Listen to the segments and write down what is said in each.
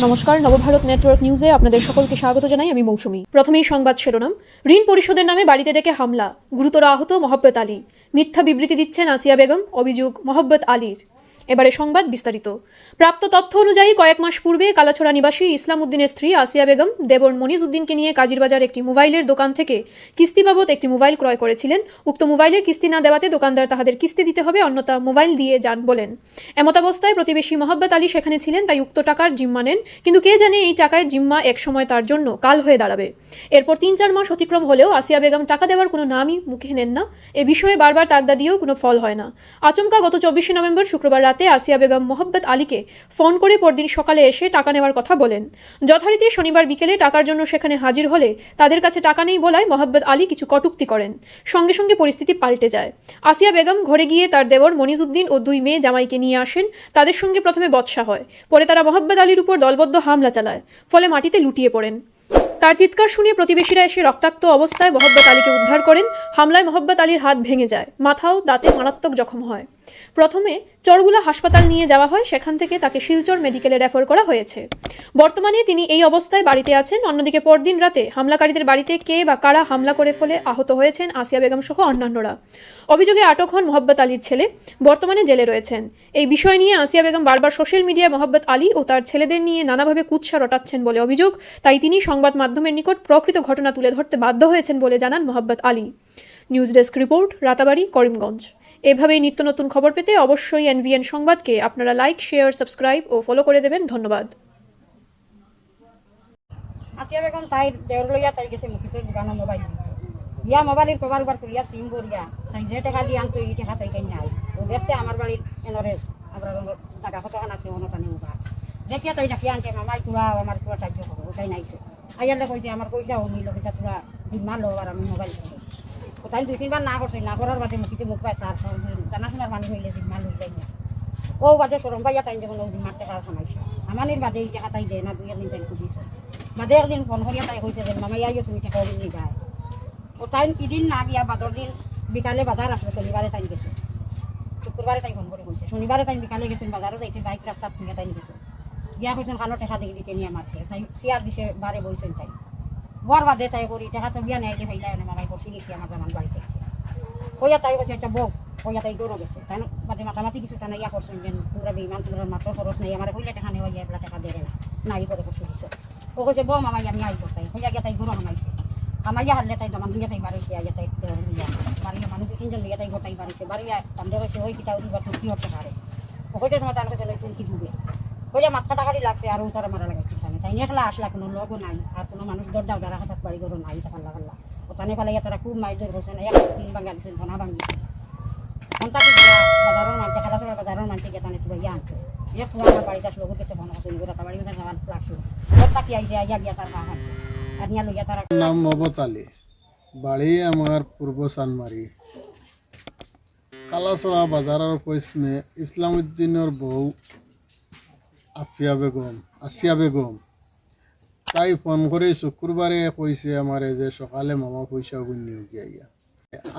নমস্কার, নবভারত নেটওয়ার্ক নিউজে আপনাদের সকলকে স্বাগত জানাই। আমি মৌসুমী। প্রথমেই সংবাদ শিরোনাম। ঋণ পরিশোধের নামে বাড়িতে ডেকে হামলা, গুরুতর আহত মহব্বত আলী। মিথ্যা বিবৃতি দিচ্ছেন আসিয়া বেগম, অভিযোগ মহব্বত আলীর। এবারে সংবাদ বিস্তারিত। প্রাপ্ত তথ্য অনুযায়ী কয়েক মাস পূর্বে কালাছড়া নিবাসী ইসলাম উদ্দিনের স্ত্রী আসিয়া বেগম দেবর মনিজ উদ্দিনকে নিয়ে কাজিরবাজার একটি মোবাইলের দোকান থেকে কিস্তি বাবদ একটি মোবাইল ক্রয় করেছিলেন। উক্ত মোবাইলের কিস্তি না দেওয়াতে দোকানদার তাহাদের কিস্তি দিতে হবে, অন্যথা মোবাইল দিয়ে যান বলেন। এমতাবস্থায় প্রতিবেশী মহব্বত আলী সেখানে ছিলেন, তাই উক্ত টাকার জিম্মা নেন। কিন্তু কে জানে এই টাকায় জিম্মা একসময় তার জন্য কাল হয়ে দাঁড়াবে। এরপর ৩-৪ মাস অতিক্রম হলেও আসিয়া বেগম টাকা দেওয়ার কোনো নামই মুখে নেন না। এ বিষয়ে বারবার তাগদা দিয়েও কোনো ফল হয় না। আচমকা গত ২৪শে নভেম্বর শুক্রবার রাতে আসিয়া বেগম মহব্বত আলীকে ফোন করে পরদিন সকালে এসে টাকা নেওয়ার কথা বলেন। যথারীতি শনিবার বিকেলে টাকার জন্য সেখানে হাজির হলে তাদের কাছে টাকা নেই বলায় মহব্বত আলী কিছু কটূক্তি করেন। সঙ্গে সঙ্গে পরিস্থিতি পাল্টে যায়। আসিয়া বেগম ঘরে গিয়ে তার দেবর মনিজ উদ্দিন ও ২ মেয়ে জামাইকে নিয়ে আসেন। তাদের সঙ্গে প্রথমে বচসা হয়, পরে তারা মহব্বত আলীর উপর দলবদ্ধ হামলা চালায়, ফলে মাটিতে লুটিয়ে পড়েন। তার চিৎকার শুনে প্রতিবেশীরা এসে রক্তাক্ত অবস্থায় মহব্বত আলীকে উদ্ধার করেন। হামলায় মহব্বত আলীর হাত ভেঙে যায়, মাথাও দাঁতে মারাত্মক জখম হয়। প্রথমে চরগুলা হাসপাতাল নিয়ে যাওয়া হয়, সেখান থেকে তাকে শিলচর মেডিকেলে রেফার করা হয়েছে। বর্তমানে তিনি এই অবস্থায় বাড়িতে আছেন। অন্যদিকে পরদিন রাতে হামলাকারীদের বাড়িতে কে বা কারা হামলা করে ফলে আহত হয়েছেন আসিয়া বেগম সহ অন্যান্যরা। অভিযোগে আটক হন মহব্বত আলীর ছেলে, বর্তমানে জেলে রয়েছেন। এই বিষয় নিয়ে আসিয়া বেগম বারবার সোশ্যাল মিডিয়ায় মহব্বত আলী ও তার ছেলেদের নিয়ে নানাভাবে কুৎসা রটাচ্ছেন বলে অভিযোগ। তাই তিনি সংবাদ মাধ্যমের নিকট প্রকৃত ঘটনা তুলে ধরতে বাধ্য হয়েছেন বলে জানান মহব্বত Ali. News desk report, Ratabari, Karimganj. এভাবেই নিত্য নতুন খবর পেতে অবশ্যই এনভিএন সংবাদকে আপনারা লাইক, শেয়ার, সাবস্ক্রাইব ও ফলো করে দেবেন। ধন্যবাদ। আসিয়া বেগম তাই দেওর লইয়া তাই গেছে মুখিতের দোকানে মোবাইল ইয়া মোবাইলের কভার উবার করিয়া সিম বরিয়া তাই যে টাকা দিয়ে আনতো এই টাকা তাই নাই ও দেখছে আমার বাড়ির এনরে আমরা জায়গা কতখান আছে অনকানি মোবাইল দেখিয়া তাই ডাকিয়া আনছে মামাই তোরা আমার তোরা সাহায্য করবো ওটাই নাইছে আইয়ালে কইছে আমার পয়সা ও নিল এটা তোরা জিম্মা লো আর আমি মোবাইল করবো ও তাই ২-৩ বার না করছে, না করার বাদে মুখিতে মুখ পায় সার জানাশোনার মানুষ হইলে জিম্মা লই যাই না ও বাদে সরম পাইয়া তাই যখন জিম্মার টাকা খামাইছে আমানির বাদে এই টাকা তাই দেয় না ২ দিন তাই খুঁজিছে বাদে একদিন ফোন করিয়া তাই কইছে যে মামাই আইও তুমি টাকা নিয়ে যায় ও তাই ইদিন না গিয়া বাদর দিন বিকালে বাজার আসলো, শনিবারে তাই গেছে, শুক্রবারে তাই ফোন করে কইছে শনিবারে তাই বিকালে গেছেন বাজারও যাইতে বাইক রাস্তা থেকে তাই গেছে গিয়া কইছেন খানো টাকা দেখে দিতে নিয়ে মারছে তাই চেয়ার দিছে বারে বইছেন তাই বর বাদে তাই করি টাকা তো বিয়া নেই যে ভাইলাই না মামাই করছি গেছি আমার জামান বাড়িতে কইয়া তাই কইছে একটা বউ কইয়া তাই গরো গেছে তাই বাদে মাতামাতি কিছু টানা ইয়া করছেন যে তোমরা বেইমান তোমরা মাত্র খরচ নেই আমার কইলে টাকা নেওয়া যায় টাকা দেয় না নাই করে করছে দিছে ও কইছে বউ মামাই আমি আই করতাই কইয়া গিয়া তাই গরো হামাইছে আমাইয়া হারলে তাই দমান দুইয়া তাই বাড়িছে আইয়া তাই বাড়িয়া মানুষ ৩ জন লিয়া তাই গোটাই বাড়িছে বাড়িয়া তান্ডে কইছে ওই কিতা উড়ি বাট কি হতে পারে ও কইতে সময় তান কইছে তুই কি দিবে কইয়া মাথা টাকারি লাগছে আর তারা মারা লাগাইছে তাই একলা আসলা কোনো লগও নাই আর কোনো মানুষ দরদাও দ্বারা হাতাত বাড়ি গরো নাই টাকা লাগাল্লা ও তানে ফেলাইয়া তারা খুব মাইজোর করছেন এক ৩ বাঙ্গা দিচ্ছেন ঘনা ভাঙি ঘন্টাকে বাজারের মানছে খালাসোড়া বাজারের মানছে গিয়ে তানে তুই ইয়া আনছে এক আমার বাড়িতে আসলো গেছে ঘন করছেন গোটা বাড়ি মধ্যে আমার লাগছিল ওর তাকি আইসে আইয়া গিয়া তার মা আর নিয়া লইয়া তারা নাম মহব্বত আলী, বাড়ি আমার পূর্ব সানমারি, কালাছড়া বাজারের পশ্চিমে ইসলাম উদ্দিনের বউ আসিয়া বেগম তাই ফোন করে শুক্রবারে কইছে আমারে যে সকালে মামা পয়সা গুনিয়ে গিয়া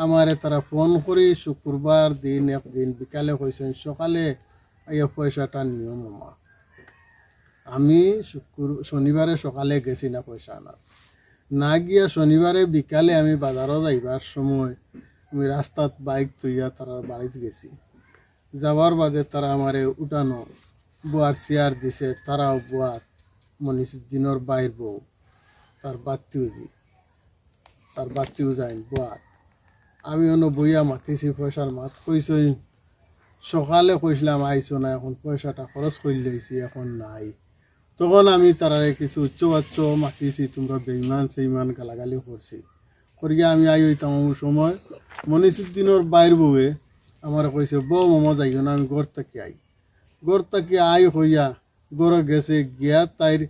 আমারে তারা ফোন করে শুক্রবার দিন একদিন বিকালে কইছেন সকালে আইয়া পয়সাটা নিও মামা। আমি শনিবারে সকালে গেছি না পয়সা আনার, না গিয়া শনিবারে বিকালে আমি বাজারও যাইবার সময় আমি রাস্তাত বাইক থইয়া তারা বাড়িতে গেছি। যাওয়ার বাদে তারা আমারে উঠানো বুয়ার চেয়ার দিছে, তারাও বুয়ার মনিসুদ্দিনের বাইর বউ তার বাত্তিও যাই বুয়ার আমি অন্য বইয়া মাতিছি পয়সার মাত কইসই সকালে কইছিলাম আইসো না, এখন পয়সাটা খরচ করে লইছি এখন নাই। তখন আমি তারা কিছু উচ্চবাচ্চ মাতিছি, তোমরা বেইমান সেইমান গালাগালি করছি করিয়া আমি আই হইতাম সময় মনিসুদ্দিনের বাইর বউয়ে আমার কইছে বউ মামা যাইও না, আমি ঘর থেকে আই হইয়া গড় গেছে গিয়া তাইর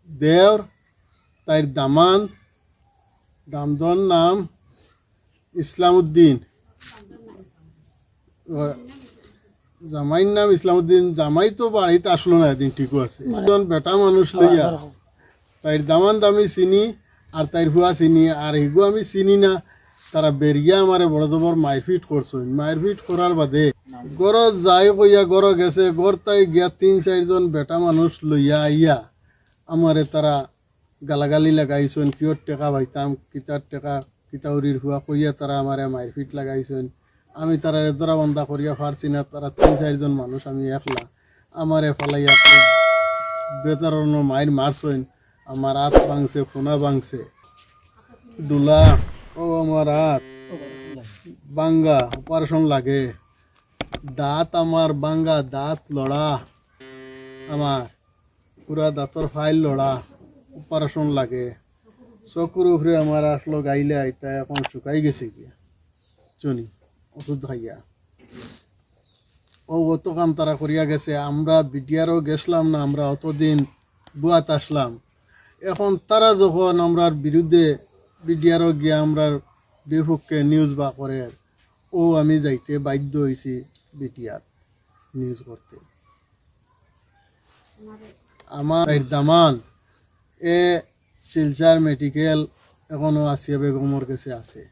দেওর তাইর দামদন নাম ইসলাম উদ্দিন, জামাইর নাম ইসলাম উদ্দিন। জামাই তো বাড়িতে আসলো না, একদিন ঠিকও আছে, একজন বেটা মানুষ লইয়া তাইর দামি চিনি আর তাইর হুয়া চিনি আর হিগু আমি চিনি না, তারা বেরিয়া আমারে বড় জবর মারপিট করছেন। মারপিট করার বাদে গড় যাই কইয়া গড় গেছে, গড় তাই গিয়া ৩-৪ জন বেটা মানুষ লইয়া আইয়া আমারে তারা গালাগালি লাগাইছেন কিয়র টেকা পাইতাম কিতার টেকা কিতাউরির হুয়া কইয়া তারা আমারে মারপিট লাগাইছেন আমি তারা দরা বন্ধা করিয়া পারছি না তারা 3-4 মানুষ আমি একলা আমারে ফলাইয়া বেতারণ মায়ের মারছেন আমার হাত ভাঙছে ফোনা ভাঙছে ডুলা ও আমার হাত বাঙ্গা অপারেশন লাগে দাঁত আমার বাঙ্গা দাঁত লড়া আমার পুরা দাঁতর ফাইল লড়া অপারেশন লাগে চকুর উপরে আমার আসলো গাইলে আইতা এখন শুকাই গেছে গিয়া চনি ওষুধ খাইয়া ও অত কাম তারা করিয়া গেছে আমরা বিডিআরও গেছিলাম না আমরা অতদিন বুয়াত আসলাম এখন তারা যখন আমরার বিরুদ্ধে বিডিআরও গিয়া আমরার বিপক্ষে নিউজ বা করে ও আমি যাইতে বাধ্য হয়েছি বিটিআর নিউজ করতে আমার দামান এ শিলচার মেডিকেল এখনো আসিয়া বেগমর কাছে আছে